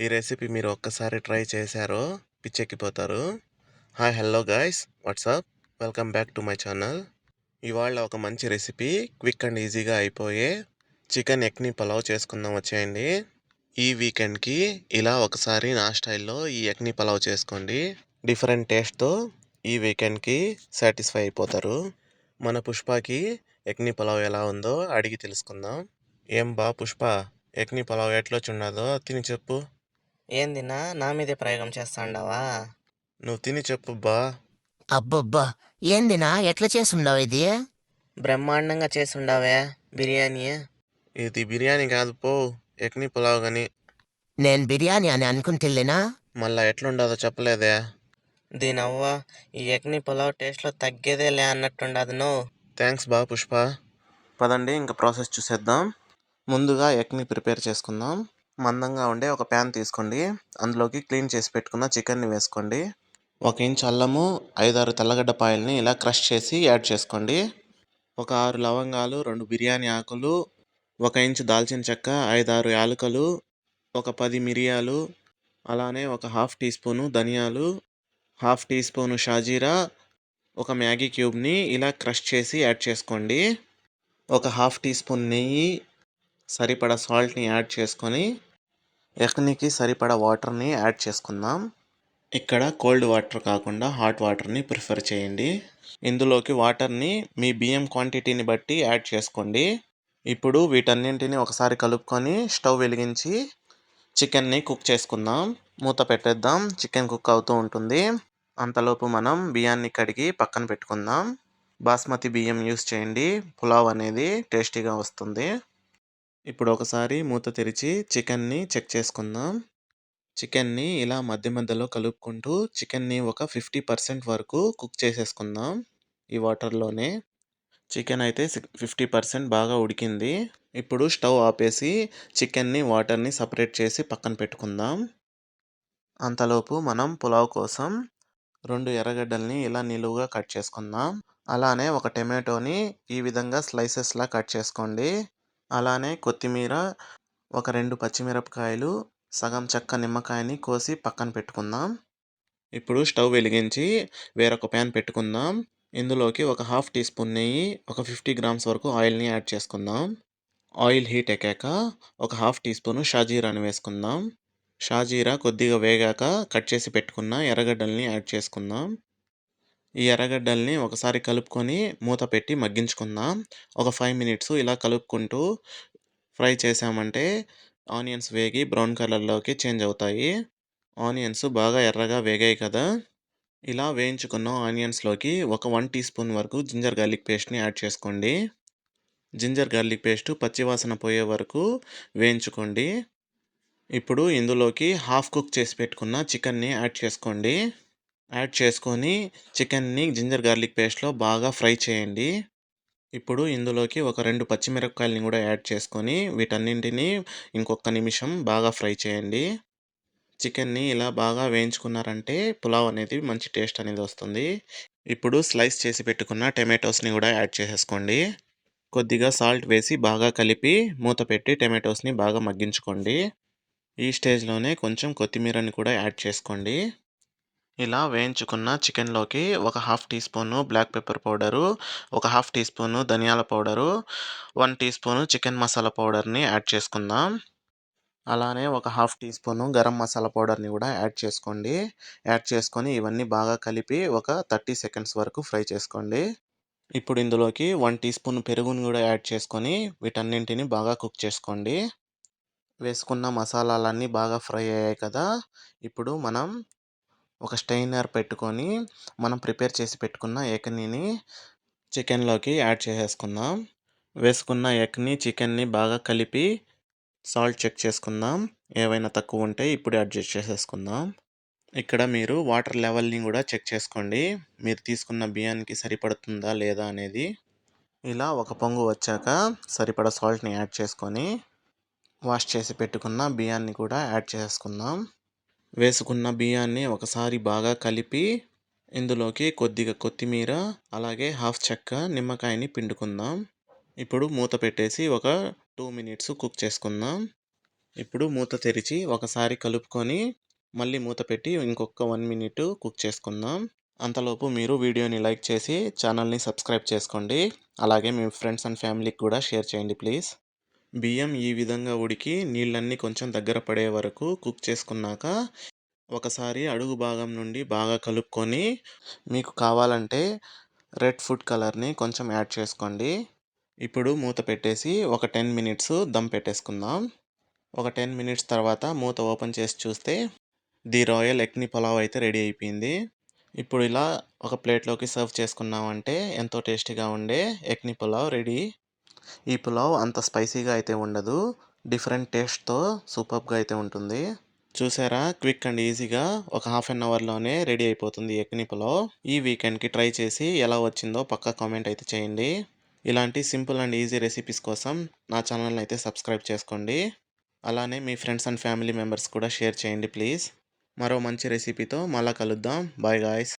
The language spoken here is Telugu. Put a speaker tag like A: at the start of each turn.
A: ఈ రెసిపీ మీరు ఒక్కసారి ట్రై చేశారో పిచ్చెక్కిపోతారు. Hi hello guys, what's up, welcome back to my channel. ఇవాళ ఒక మంచి రెసిపీ, క్విక్ అండ్ ఈజీగా అయిపోయే చికెన్ ఎగ్ని పలావ్ చేసుకుందాం వచ్చేయండి. ఈ వీకెండ్కి ఇలా ఒకసారి నా స్టైల్లో ఈ ఎగ్ని పలావ్ చేసుకోండి. డిఫరెంట్ టేస్ట్తో ఈ వీకెండ్కి సాటిస్ఫై అయిపోతారు. మన పుష్పకి ఎగ్ని పలావ్ ఎలా ఉందో అడిగి తెలుసుకుందాం. ఏం బా పుష్ప, ఎగ్ని పలావ్ ఎట్లొచ్చుండదో తిని చెప్పు.
B: ఏందినా నా మీదే ప్రయోగం చేస్తాండావా?
A: నువ్వు తిని చెప్పు బా.
C: అబ్బబ్బా! ఏందినా ఎట్లా చేసుండావు ఇది?
B: బ్రహ్మాండంగా చేసుండావే బిర్యానీ.
A: ఇది బిర్యానీ కాదు పో, ఎగ్ని పులావ్ గాని.
C: నేను బిర్యానీ అని అనుకుంటిల్లినా?
A: మళ్ళా ఎట్లుండదో చెప్పలేదే.
B: దీనవ్వ, ఈ ఎగ్ని పులావ్ టేస్ట్లో తగ్గేదేలే అన్నట్టుండదు నువ్వు.
A: థ్యాంక్స్ బా పుష్ప. పదండి ఇంకా ప్రాసెస్ చూసేద్దాం. ముందుగా ఎగ్ని ప్రిపేర్ చేసుకుందాం. మందంగా ఉండే ఒక ప్యాన్ తీసుకోండి. అందులోకి క్లీన్ చేసి పెట్టుకున్న చికెన్ని వేసుకోండి. 1 ఇంచ్ అల్లము, 5-6 తెల్లగడ్డ పాయల్ని ఇలా క్రష్ చేసి యాడ్ చేసుకోండి. ఒక 6 లవంగాలు, 2 బిర్యానీ ఆకులు, 1 ఇంచు దాల్చిన చెక్క, 5-6 యాలకులు, ఒక 10 మిరియాలు, అలానే ఒక 1/2 టీ స్పూను ధనియాలు, 1/2 టీ స్పూను షాజీరా, ఒక మ్యాగీ క్యూబ్ని ఇలా క్రష్ చేసి యాడ్ చేసుకోండి. ఒక 1/2 టీ స్పూన్ నెయ్యి, సరిపడా సాల్ట్ని యాడ్ చేసుకొని ఎగ్నికి సరిపడా వాటర్ని యాడ్ చేసుకుందాం. ఇక్కడ కోల్డ్ వాటర్ కాకుండా హాట్ వాటర్ని ప్రిఫర్ చేయండి. ఇందులోకి వాటర్ని మీ బియ్యం క్వాంటిటీని బట్టి యాడ్ చేసుకోండి. ఇప్పుడు వీటన్నింటిని ఒకసారి కలుపుకొని స్టవ్ వెలిగించి చికెన్ని కుక్ చేసుకుందాం. మూత పెట్టేద్దాం, చికెన్ కుక్ అవుతూ ఉంటుంది. అంతలోపు మనం బియ్యాన్ని కడిగి పక్కన పెట్టుకుందాం. బాస్మతి బియ్యం యూస్ చేయండి, పులావ్ అనేది టేస్టీగా వస్తుంది. ఇప్పుడు ఒకసారి మూత తెరిచి చికెన్ని చెక్ చేసుకుందాం. చికెన్ని ఇలా మధ్య మధ్యలో కలుపుకుంటూ చికెన్ని ఒక 50% వరకు కుక్ చేసేసుకుందాం. ఈ వాటర్లోనే చికెన్ అయితే 50% బాగా ఉడికింది. ఇప్పుడు స్టవ్ ఆపేసి చికెన్ని వాటర్ని సపరేట్ చేసి పక్కన పెట్టుకుందాం. అంతలోపు మనం పులావ్ కోసం 2 ఎర్రగడ్డల్ని ఇలా నిలువుగా కట్ చేసుకుందాం. అలానే ఒక టమాటోని ఈ విధంగా స్లైసెస్లా కట్ చేసుకోండి. అలానే కొత్తిమీర, ఒక 2 పచ్చిమిరపకాయలు, సగం చెక్క నిమ్మకాయని కోసి పక్కన పెట్టుకుందాం. ఇప్పుడు స్టవ్ వెలిగించి వేరొక ప్యాన్ పెట్టుకుందాం. ఇందులోకి ఒక 1/2 టీ స్పూన్ నెయ్యి, ఒక 50 గ్రామ్స్ వరకు ఆయిల్ని యాడ్ చేసుకుందాం. ఆయిల్ హీట్ ఎక్కాక ఒక 1/2 టీ స్పూను షాజీరాని వేసుకుందాం. షాజీరా కొద్దిగా వేగాక కట్ చేసి పెట్టుకున్న ఎర్రగడ్డల్ని యాడ్ చేసుకుందాం. ఈ ఎర్రగడ్డల్ని ఒకసారి కలుపుకొని మూత పెట్టి మగ్గించుకుందాం. ఒక 5 మినిట్స్ ఇలా కలుపుకుంటూ ఫ్రై చేసామంటే ఆనియన్స్ వేగి బ్రౌన్ కలర్లోకి చేంజ్ అవుతాయి. ఆనియన్స్ బాగా ఎర్రగా వేగాయి కదా. ఇలా వేయించుకున్న ఆనియన్స్లోకి ఒక 1 టీ స్పూన్ వరకు జింజర్ గార్లిక్ పేస్ట్ని యాడ్ చేసుకోండి. జింజర్ గార్లిక్ పేస్ట్ పచ్చివాసన పోయే వరకు వేయించుకోండి. ఇప్పుడు ఇందులోకి హాఫ్ కుక్ చేసి పెట్టుకున్న చికెన్ని యాడ్ చేసుకోండి. యాడ్ చేసుకొని చికెన్ని జింజర్ గార్లిక్ పేస్ట్లో బాగా ఫ్రై చేయండి. ఇప్పుడు ఇందులోకి ఒక 2 పచ్చిమిరపకాయలని కూడా యాడ్ చేసుకొని వీటన్నింటినీ ఇంకొక నిమిషం బాగా ఫ్రై చేయండి. చికెన్ని ఇలా బాగా వేయించుకున్నారంటే పులావ్ అనేది మంచి టేస్ట్ అనేది వస్తుంది. ఇప్పుడు స్లైస్ చేసి పెట్టుకున్న టమాటోస్ని కూడా యాడ్ చేసేసుకోండి. కొద్దిగా సాల్ట్ వేసి బాగా కలిపి మూత పెట్టి టమాటోస్ని బాగా మగ్గించుకోండి. ఈ స్టేజ్లోనే కొంచెం కొత్తిమీరని కూడా యాడ్ చేసుకోండి. ఇలా వేయించుకున్న చికెన్లోకి ఒక 1/2 teaspoon black pepper powder, ఒక 1/2 టీ స్పూను ధనియాల powder, 1 teaspoon chicken masala పౌడర్ని యాడ్ చేసుకుందాం. అలానే ఒక 1/2 టీ స్పూను గరం మసాలా పౌడర్ని కూడా యాడ్ చేసుకోండి. యాడ్ చేసుకొని ఇవన్నీ బాగా కలిపి ఒక 30 సెకండ్స్ వరకు ఫ్రై చేసుకోండి. ఇప్పుడు ఇందులోకి 1 టీ స్పూన్ పెరుగుని కూడా యాడ్ చేసుకొని వీటన్నింటిని బాగా కుక్ చేసుకోండి. వేసుకున్న మసాలాలన్నీ బాగా ఫ్రై అయ్యాయి కదా. ఇప్పుడు మనం ఒక స్టెయినర్ పెట్టుకొని మనం ప్రిపేర్ చేసి పెట్టుకున్న ఎగ్ని చికెన్లోకి యాడ్ చేసేసుకుందాం. వేసుకున్న ఎగ్ని చికెన్ని బాగా కలిపి సాల్ట్ చెక్ చేసుకుందాం. ఏవైనా తక్కువ ఉంటే ఇప్పుడు అడ్జస్ట్ చేసేసుకుందాం. ఇక్కడ మీరు వాటర్ లెవెల్ని కూడా చెక్ చేసుకోండి, మీరు తీసుకున్న బియ్యానికి సరిపడుతుందా లేదా అనేది. ఇలా ఒక పొంగు వచ్చాక సరిపడా సాల్ట్ని యాడ్ చేసుకొని వాష్ చేసి పెట్టుకున్న బియ్యాన్ని కూడా యాడ్ చేసుకుందాం. వేసుకున్న బియ్యాన్ని ఒకసారి బాగా కలిపి ఇందులోకి కొద్దిగా కొత్తిమీర, అలాగే హాఫ్ చెక్క నిమ్మకాయని పిండుకుందాం. ఇప్పుడు మూత పెట్టేసి ఒక 2 మినిట్స్ కుక్ చేసుకుందాం. ఇప్పుడు మూత తెరిచి ఒకసారి కలుపుకొని మళ్ళీ మూత పెట్టి ఇంకొక 1 మినిట్ కుక్ చేసుకుందాం. అంతలోపు మీరు వీడియోని లైక్ చేసి ఛానల్ని సబ్స్క్రైబ్ చేసుకోండి. అలాగే మీ ఫ్రెండ్స్ అండ్ ఫ్యామిలీకి కూడా షేర్ చేయండి ప్లీజ్. బియ్యం ఈ విధంగా ఉడికి నీళ్ళన్నీ కొంచెం దగ్గర పడే వరకు కుక్ చేసుకున్నాక ఒకసారి అడుగు భాగం నుండి బాగా కలుపుకొని మీకు కావాలంటే రెడ్ ఫుడ్ కలర్ని కొంచెం యాడ్ చేసుకోండి. ఇప్పుడు మూత పెట్టేసి ఒక 10 మినిట్స్ దమ్ పెట్టేసుకుందాం. ఒక 10 మినిట్స్ తర్వాత మూత ఓపెన్ చేసి చూస్తే ది రాయల్ ఎక్ని పులావ్ అయితే రెడీ అయిపోయింది. ఇప్పుడు ఇలా ఒక ప్లేట్లోకి సర్వ్ చేసుకున్నామంటే ఎంతో టేస్టీగా ఉండే ఎక్ని పులావ్ రెడీ. ఈ పులావ్ అంత స్పైసీగా అయితే ఉండదు, డిఫరెంట్ టేస్ట్తో సూపర్గా అయితే ఉంటుంది. చూసారా, క్విక్ అండ్ ఈజీగా ఒక హాఫ్ అన్ అవర్లోనే రెడీ అయిపోతుంది ఎక్ని పులావ్. ఈ వీకెండ్కి ట్రై చేసి ఎలా వచ్చిందో పక్కా కామెంట్ అయితే చేయండి. ఇలాంటి సింపుల్ అండ్ ఈజీ రెసిపీస్ కోసం నా ఛానల్ని అయితే సబ్స్క్రైబ్ చేసుకోండి. అలానే మీ ఫ్రెండ్స్ అండ్ ఫ్యామిలీ మెంబర్స్ కూడా షేర్ చేయండి ప్లీజ్. మరో మంచి రెసిపీతో మళ్ళా కలుద్దాం. Bye guys.